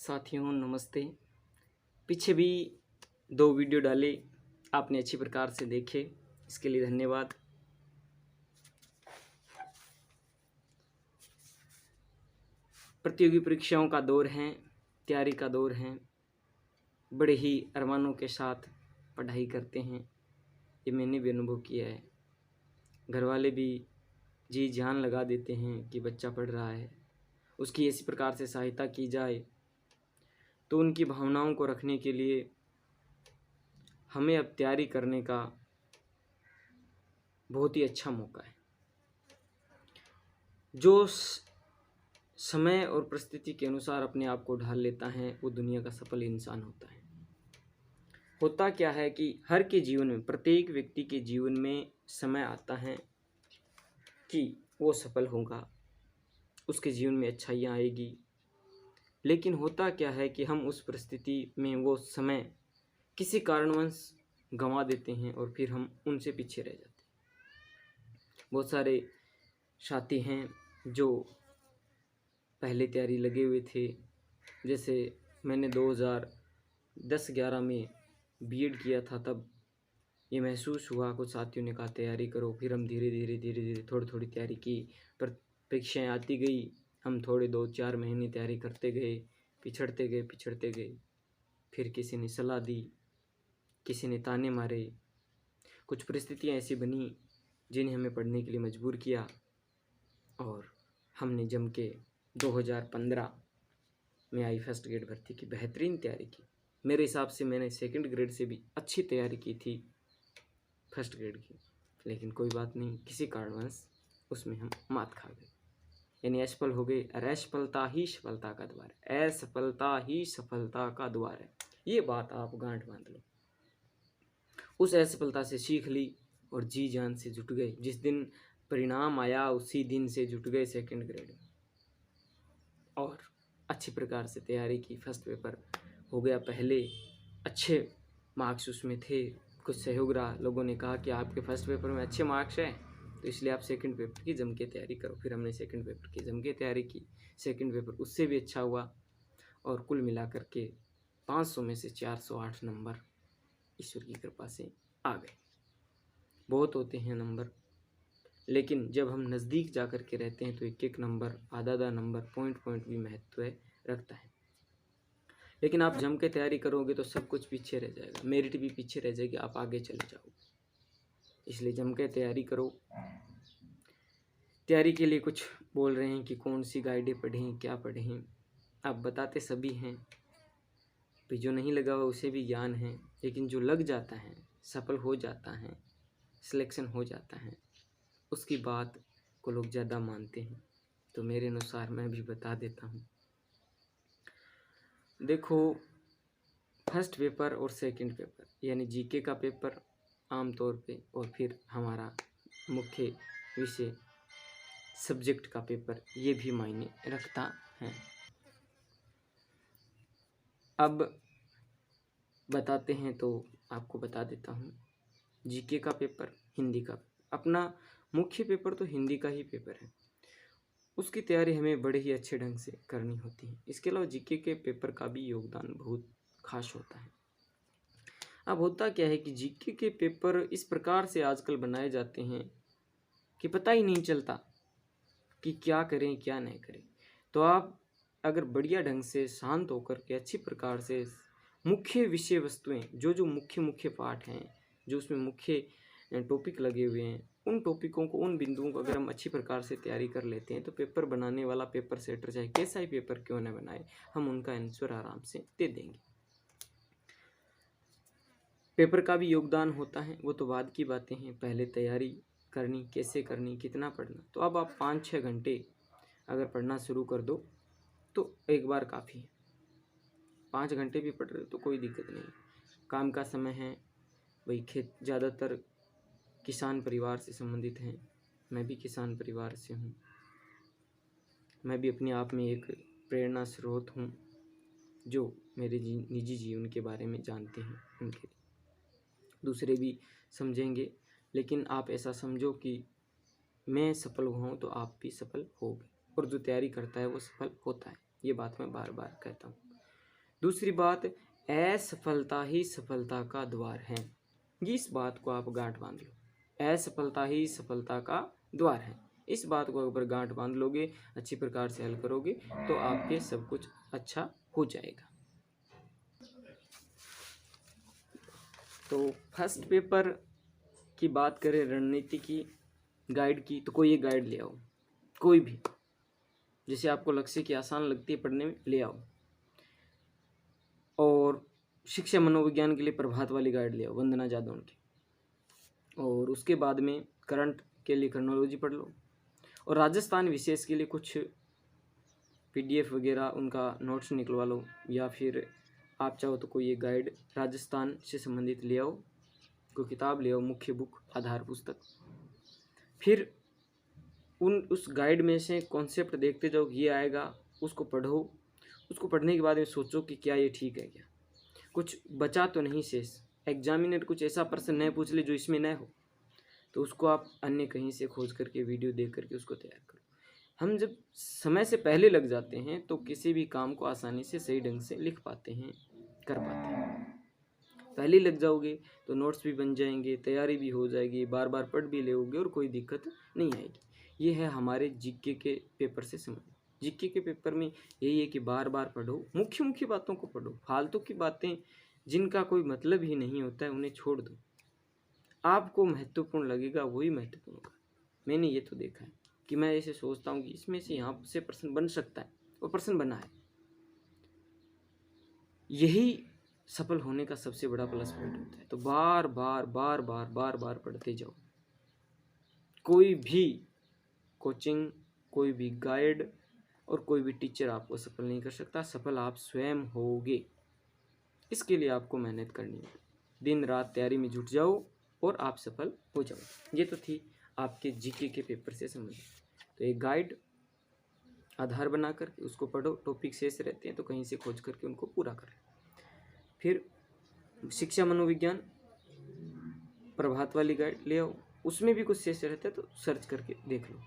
साथियों नमस्ते। पीछे भी 2 वीडियो डाले, आपने अच्छी प्रकार से देखे, इसके लिए धन्यवाद। प्रतियोगी परीक्षाओं का दौर है, तैयारी का दौर है। बड़े ही अरमानों के साथ पढ़ाई करते हैं, ये मैंने भी अनुभव किया है। घर वाले भी जी जान लगा देते हैं कि बच्चा पढ़ रहा है, उसकी इसी प्रकार से सहायता की जाए। तो उनकी भावनाओं को रखने के लिए हमें अब तैयारी करने का बहुत ही अच्छा मौका है। जो समय और परिस्थिति के अनुसार अपने आप को ढाल लेता है, वो दुनिया का सफल इंसान होता है। होता क्या है कि हर के जीवन में, प्रत्येक व्यक्ति के जीवन में समय आता है कि वो सफल होगा, उसके जीवन में अच्छाइयाँ आएगी। लेकिन होता क्या है कि हम उस परिस्थिति में वो समय किसी कारणवश गंवा देते हैं और फिर हम उनसे पीछे रह जाते हैं। बहुत सारे साथी हैं जो पहले तैयारी लगे हुए थे। जैसे मैंने 2010-11 में बीएड किया था, तब ये महसूस हुआ, कुछ साथियों ने कहा तैयारी करो, फिर हम धीरे धीरे थोड़ी थोड़ी तैयारी की। पर परीक्षाएँ आती गई, हम थोड़े 2-4 महीने तैयारी करते गए, पिछड़ते गए। फिर किसी ने सलाह दी, किसी ने ताने मारे। कुछ परिस्थितियाँ ऐसी बनी जिन्हें हमें पढ़ने के लिए मजबूर किया और हमने जम के 2015 में आई फर्स्ट ग्रेड भर्ती की बेहतरीन तैयारी की। मेरे हिसाब से मैंने सेकंड ग्रेड से भी अच्छी तैयारी की थी फर्स्ट ग्रेड की, लेकिन कोई बात नहीं, किसी कारणवश उसमें हम मात खा गए, यानी असफल हो गए। और असफलता ही सफलता का द्वार है, असफलता ही सफलता का द्वार है, ये बात आप गांठ बांध लो। उस असफलता से सीख ली और जी जान से जुट गए। जिस दिन परिणाम आया उसी दिन से जुट गए सेकंड ग्रेड में और अच्छी प्रकार से तैयारी की। फर्स्ट पेपर हो गया, पहले अच्छे मार्क्स उसमें थे। कुछ सहयोग रहा, लोगों ने कहा कि आपके फर्स्ट पेपर में अच्छे मार्क्स हैं तो इसलिए आप सेकंड पेपर की जम के तैयारी करो। फिर हमने सेकंड पेपर की जम के तैयारी की, सेकंड पेपर उससे भी अच्छा हुआ और कुल मिलाकर के 500 में से 408 नंबर ईश्वर की कृपा से आ गए। बहुत होते हैं नंबर, लेकिन जब हम नज़दीक जा कर के रहते हैं तो एक एक नंबर, आधा नंबर, पॉइंट भी महत्व रखता है। लेकिन आप जम के तैयारी करोगे तो सब कुछ पीछे रह जाएगा, मेरिट भी पीछे रह जाएगी, आप आगे चले जाओगे। इसलिए जम के तैयारी करो। तैयारी के लिए कुछ बोल रहे हैं कि कौन सी गाइडें पढ़ें, क्या पढ़ें, आप बताते सभी हैं। तो जो नहीं लगा हुआ उसे भी ज्ञान है, लेकिन जो लग जाता है, सफल हो जाता है, सिलेक्शन हो जाता है, उसकी बात को लोग ज़्यादा मानते हैं। तो मेरे अनुसार मैं भी बता देता हूँ। देखो, फर्स्ट पेपर और सेकंड पेपर यानी जीके का पेपर आम तौर पे, और फिर हमारा मुख्य विषय सब्जेक्ट का पेपर, ये भी मायने रखता है। अब बताते हैं तो आपको बता देता हूँ। जीके का पेपर, हिंदी का, अपना मुख्य पेपर तो हिंदी का ही पेपर है, उसकी तैयारी हमें बड़े ही अच्छे ढंग से करनी होती है। इसके अलावा जीके के पेपर का भी योगदान बहुत खास होता है। अब होता क्या है कि जीके के पेपर इस प्रकार से आजकल बनाए जाते हैं कि पता ही नहीं चलता कि क्या करें क्या नहीं करें। तो आप अगर बढ़िया ढंग से शांत होकर के अच्छी प्रकार से मुख्य विषय वस्तुएं, जो मुख्य पाठ हैं, जो उसमें मुख्य टॉपिक लगे हुए हैं, उन टॉपिकों को, उन बिंदुओं को अगर हम अच्छी प्रकार से तैयारी कर लेते हैं तो पेपर बनाने वाला, पेपर सेटर चाहे कैसा ही पेपर क्यों न बनाए, हम उनका आंसर आराम से दे देंगे। पेपर का भी योगदान होता है, वो तो बाद की बातें हैं। पहले तैयारी करनी, कैसे करनी, कितना पढ़ना। तो अब आप 5-6 घंटे अगर पढ़ना शुरू कर दो तो एक बार काफ़ी है। 5 घंटे भी पढ़ रहे हो तो कोई दिक्कत नहीं। काम का समय है, वही खेत, ज़्यादातर किसान परिवार से संबंधित हैं। मैं भी किसान परिवार से हूँ। मैं भी अपने आप में एक प्रेरणा स्रोत हूँ जो मेरे निजी जीवन के बारे में जानते हैं, उनके दूसरे भी समझेंगे। लेकिन आप ऐसा समझो कि मैं सफल हुआ हूँ तो आप भी सफल होगे, और जो तैयारी करता है वो सफल होता है। ये बात मैं बार बार कहता हूँ। दूसरी बात, असफलता ही सफलता का द्वार है। इस बात को आप गांठ बांध लो, असफलता ही सफलता का द्वार है। इस बात को अगर गांठ बांध लोगे, अच्छी प्रकार से हल करोगे, तो आपके सब कुछ अच्छा हो जाएगा। तो फर्स्ट पेपर की बात करें, रणनीति की, गाइड की, तो कोई एक गाइड ले आओ, कोई भी जैसे आपको लक्ष्य की आसान लगती है पढ़ने में, ले आओ। और शिक्षा मनोविज्ञान के लिए प्रभात वाली गाइड ले आओ, वंदना जादौन की। और उसके बाद में करंट के लिए क्रोनोलॉजी पढ़ लो। और राजस्थान विशेष के लिए कुछ PDF वगैरह उनका नोट्स निकलवा लो, या फिर आप चाहो तो कोई एक गाइड राजस्थान से संबंधित ले आओ, कोई किताब ले आओ, मुख्य बुक, आधार पुस्तक। फिर उस गाइड में से कॉन्सेप्ट देखते जाओ, ये आएगा, उसको पढ़ो। उसको पढ़ने के बाद में सोचो कि क्या ये ठीक है, क्या कुछ बचा तो नहीं शेष। एग्जामिनर कुछ ऐसा प्रश्न न पूछ ले जो इसमें न हो, तो उसको आप अन्य कहीं से खोज करके, वीडियो देख करके उसको तैयार करो। हम जब समय से पहले लग जाते हैं तो किसी भी काम को आसानी से सही ढंग से लिख पाते हैं, कर पाते हैं। पहले लग जाओगे तो नोट्स भी बन जाएंगे, तैयारी भी हो जाएगी, बार बार पढ़ भी लोगे और कोई दिक्कत नहीं आएगी। ये है हमारे जीके के पेपर से संबंधित। जीके के पेपर में यही है कि बार बार पढ़ो, मुख्य मुख्य बातों को पढ़ो, फालतू की बातें जिनका कोई मतलब ही नहीं होता है उन्हें छोड़ दो। आपको महत्वपूर्ण लगेगा वही महत्वपूर्ण होगा। मैंने ये तो देखा है कि मैं ऐसे सोचता हूँ कि इसमें से यहाँ से प्रश्न बन सकता है, वो प्रश्न बना है। यही सफल होने का सबसे बड़ा प्लस पॉइंट होता है। तो बार बार बार बार बार बार पढ़ते जाओ। कोई भी कोचिंग, कोई भी गाइड और कोई भी टीचर आपको सफल नहीं कर सकता, सफल आप स्वयं होगे। इसके लिए आपको मेहनत करनी है, दिन रात तैयारी में जुट जाओ और आप सफल हो जाओ। ये तो थी आपके जीके के पेपर से संबंधित। तो एक गाइड आधार बना करके उसको पढ़ो, टॉपिक शेष रहते हैं तो कहीं से खोज करके उनको पूरा कर लो। फिर शिक्षा मनोविज्ञान प्रभात वाली गाइड ले आओ, उसमें भी कुछ शेष रहता है तो सर्च करके देख लो।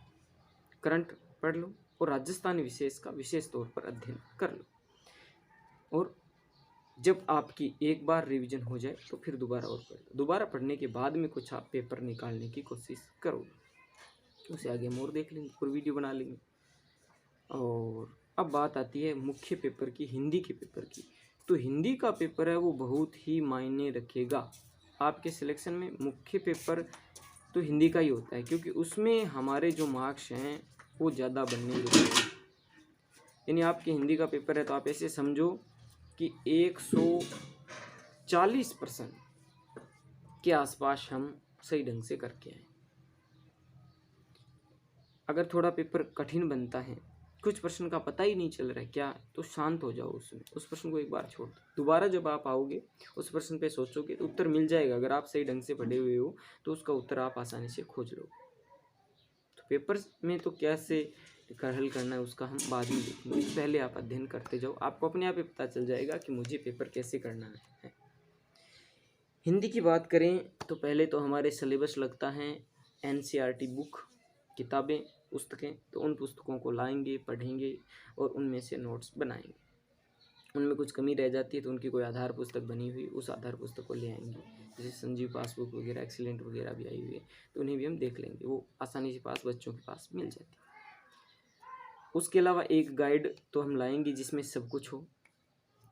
करंट पढ़ लो और राजस्थानी विशेष का विशेष तौर पर अध्ययन कर लो। और जब आपकी एक बार रिवीजन हो जाए तो फिर दोबारा और पढ़ लो। दोबारा पढ़ने के बाद में कुछ आप पेपर निकालने की कोशिश करो, उसे आगे हम और देख लेंगे और वीडियो बना लेंगे। और अब बात आती है मुख्य पेपर की, हिंदी के पेपर की। तो हिंदी का पेपर है वो बहुत ही मायने रखेगा आपके सिलेक्शन में। मुख्य पेपर तो हिंदी का ही होता है, क्योंकि उसमें हमारे जो मार्क्स हैं वो ज़्यादा बनने लगे हैं। यानी आपके हिंदी का पेपर है तो आप ऐसे समझो कि 140% के आसपास हम सही ढंग से करके आए। अगर थोड़ा पेपर कठिन बनता है, कुछ प्रश्न का पता ही नहीं चल रहा है क्या, तो शांत हो जाओ, उसमें उस प्रश्न को एक बार छोड़ दो। दोबारा जब आप आओगे उस प्रश्न पे सोचोगे तो उत्तर मिल जाएगा। अगर आप सही ढंग से पढ़े हुए हो तो उसका उत्तर आप आसानी से खोज लो। तो पेपर में तो कैसे हल करना है उसका हम बाद में देखेंगे, पहले आप अध्ययन करते जाओ, आपको अपने आप ही पता चल जाएगा कि मुझे पेपर कैसे करना है। हिंदी की बात करें तो पहले तो हमारे सिलेबस लगता है NCERT बुक, किताबें, पुस्तकें। तो उन पुस्तकों को लाएंगे, पढ़ेंगे और उनमें से नोट्स बनाएंगे। उनमें कुछ कमी रह जाती है तो उनकी कोई आधार पुस्तक बनी हुई, उस आधार पुस्तक को ले आएंगे। जैसे संजीव पासबुक वगैरह, एक्सीलेंट वगैरह भी आई हुई है तो उन्हें भी हम देख लेंगे, वो आसानी से बच्चों के पास मिल जाती है। उसके अलावा एक गाइड तो हम लाएंगे जिसमें सब कुछ हो।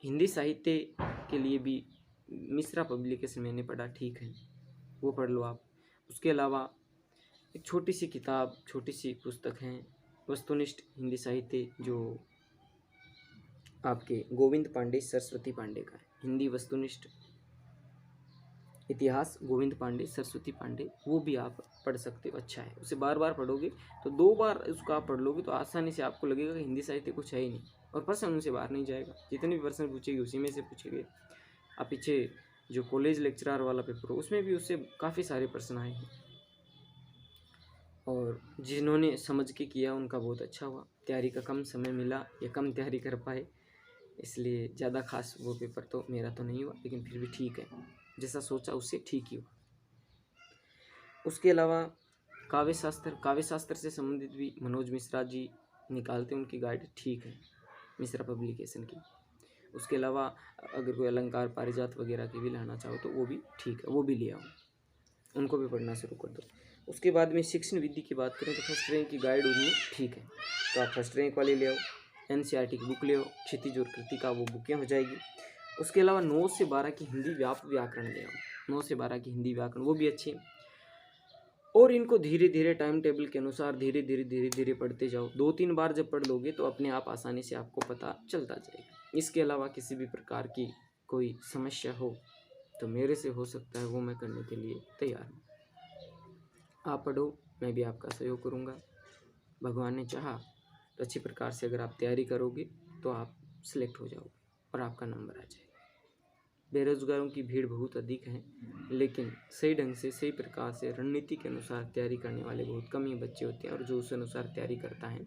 हिंदी साहित्य के लिए भी मिश्रा पब्लिकेशन मैंने पढ़ा, ठीक है, वो पढ़ लो आप। उसके अलावा एक छोटी सी किताब, छोटी सी पुस्तक है वस्तुनिष्ठ हिंदी साहित्य, जो आपके गोविंद पांडे, सरस्वती पांडे का है। हिंदी वस्तुनिष्ठ इतिहास, गोविंद पांडे, सरस्वती पांडे, वो भी आप पढ़ सकते हो, अच्छा है। उसे बार बार पढ़ोगे तो 2 बार उसको आप पढ़ लोगे तो आसानी से आपको लगेगा कि हिंदी साहित्य कुछ है ही नहीं, और प्रश्न उनसे बाहर नहीं जाएगा। जितने भी प्रश्न पूछेगी उसी में से पूछेंगे। आप पीछे जो कॉलेज लेक्चरर वाला पेपर हो उसमें भी उससे काफ़ी सारे प्रश्न आए हैं, और जिन्होंने समझ के किया उनका बहुत अच्छा हुआ। तैयारी का कम समय मिला या कम तैयारी कर पाए, इसलिए ज़्यादा खास वो पेपर तो मेरा तो नहीं हुआ, लेकिन फिर भी ठीक है, जैसा सोचा उससे ठीक ही हुआ। उसके अलावा काव्य शास्त्र से संबंधित भी मनोज मिश्रा जी निकालते हैं, उनकी गाइड ठीक है, मिश्रा पब्लिकेशन की। उसके अलावा अगर कोई अलंकार पारिजात वगैरह की भी लाना चाहो तो वो भी ठीक है, वो भी ले आओ, उनको भी पढ़ना शुरू कर दो। उसके बाद में शिक्षण विधि की बात करें तो फर्स्ट रैंक की गाइड उनमें ठीक है, तो आप फर्स्ट रैंक वाली ले आओ। एनसीईआरटी की बुक ले आओ, क्षितिज और कृतिका वो बुकें हो जाएगी। उसके अलावा 9 से 12 की हिंदी व्याकरण ले आओ, 9 से 12 की हिंदी व्याकरण वो भी अच्छी है। और इनको धीरे धीरे टाइम टेबल के अनुसार धीरे धीरे पढ़ते जाओ। 2-3 बार जब पढ़ लोगे तो अपने आप आसानी से आपको पता चलता जाएगा। इसके अलावा किसी भी प्रकार की कोई समस्या हो तो मेरे से हो सकता है वो मैं करने के लिए तैयार हूँ। आप पढ़ो, मैं भी आपका सहयोग करूँगा। भगवान ने चाहा तो अच्छी प्रकार से अगर आप तैयारी करोगे तो आप सिलेक्ट हो जाओगे और आपका नंबर आ जाएगा। बेरोजगारों की भीड़ बहुत अधिक है, लेकिन सही ढंग से सही प्रकार से रणनीति के अनुसार तैयारी करने वाले बहुत कम ही बच्चे होते हैं, और जो उस अनुसार तैयारी करता है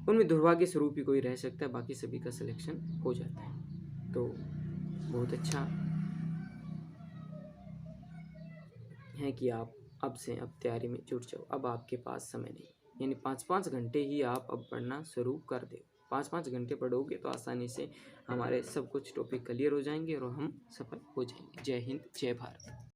उनमें दुर्भाग्य स्वरूप ही कोई रह सकता है, बाकी सभी का सिलेक्शन हो जाता है। तो बहुत अच्छा है कि आप अब से अब तैयारी में जुट जाओ। अब आपके पास समय नहीं, यानी 5-5 घंटे ही आप अब पढ़ना शुरू कर दो। 5-5 घंटे पढ़ोगे तो आसानी से हमारे सब कुछ टॉपिक क्लियर हो जाएंगे और हम सफल हो जाएंगे। जय हिंद, जय भारत।